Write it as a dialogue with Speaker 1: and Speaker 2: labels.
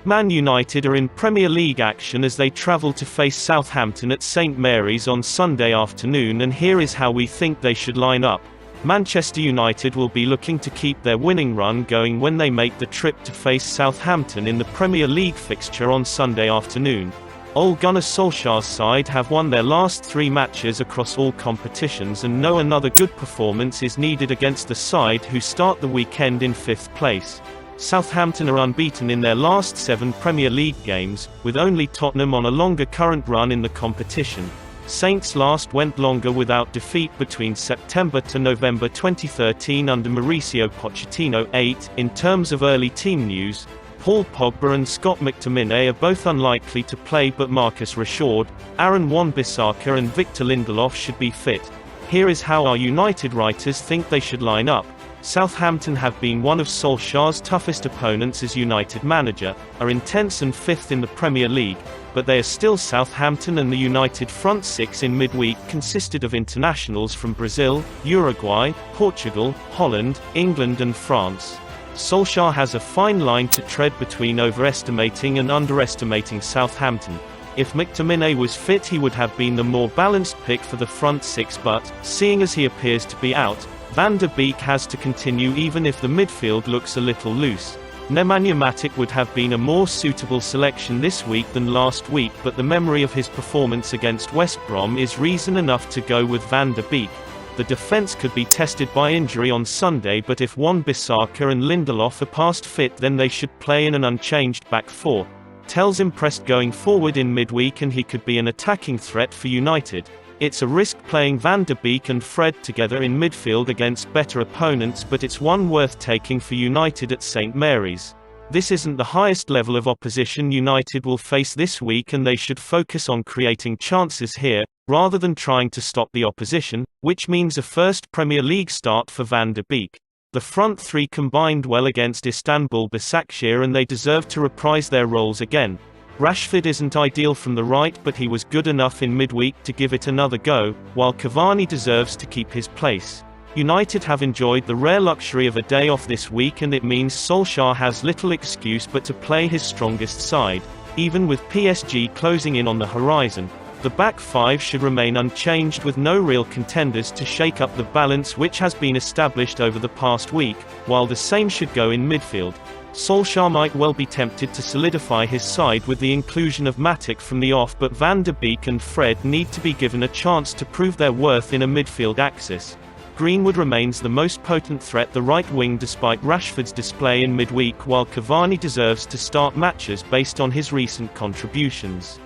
Speaker 1: Man United are in Premier League action as they travel to face Southampton at St Mary's on Sunday afternoon, and here is how we think they should line up. Manchester United will be looking to keep their winning run going when they make the trip to face Southampton in the Premier League fixture on Sunday afternoon. Ole Gunnar Solskjaer's side have won their last 3 matches across all competitions, and no another good performance is needed against the side who start the weekend in 5th place. Southampton are unbeaten in their last 7 Premier League games, with only Tottenham on a longer current run in the competition. Saints last went longer without defeat between September to November 2013 under Mauricio Pochettino. 8. In terms of early team news, Paul Pogba and Scott McTominay are both unlikely to play, but Marcus Rashford, Aaron Wan-Bissaka and Victor Lindelof should be fit. Here is how our United writers think they should line up. Southampton have been one of Solskjaer's toughest opponents as United manager, are intense and 5th in the Premier League, but they are still Southampton, and the United front 6 in midweek consisted of internationals from Brazil, Uruguay, Portugal, Holland, England and France. Solskjaer has a fine line to tread between overestimating and underestimating Southampton. If McTominay was fit, he would have been the more balanced pick for the front 6, but, seeing as he appears to be out, Van der Beek has to continue even if the midfield looks a little loose. Nemanja Matic would have been a more suitable selection this week than last week, but the memory of his performance against West Brom is reason enough to go with Van der Beek. The defence could be tested by injury on Sunday, but if Wan-Bissaka and Lindelof are past fit, then they should play in an unchanged back 4. Tell's impressed going forward in midweek, and he could be an attacking threat for United. It's a risk playing Van der Beek and Fred together in midfield against better opponents, but it's one worth taking for United at St Mary's. This isn't the highest level of opposition United will face this week, and they should focus on creating chances here, rather than trying to stop the opposition, which means a first Premier League start for Van der Beek. The front 3 combined well against Istanbul Başakşehir, and they deserve to reprise their roles again. Rashford isn't ideal from the right, but he was good enough in midweek to give it another go, while Cavani deserves to keep his place. United have enjoyed the rare luxury of a day off this week, and it means Solskjaer has little excuse but to play his strongest side. Even with PSG closing in on the horizon, the back 5 should remain unchanged, with no real contenders to shake up the balance which has been established over the past week, while the same should go in midfield. Solskjaer might well be tempted to solidify his side with the inclusion of Matic from the off, but Van der Beek and Fred need to be given a chance to prove their worth in a midfield axis. Greenwood remains the most potent threat the right wing despite Rashford's display in midweek, while Cavani deserves to start matches based on his recent contributions.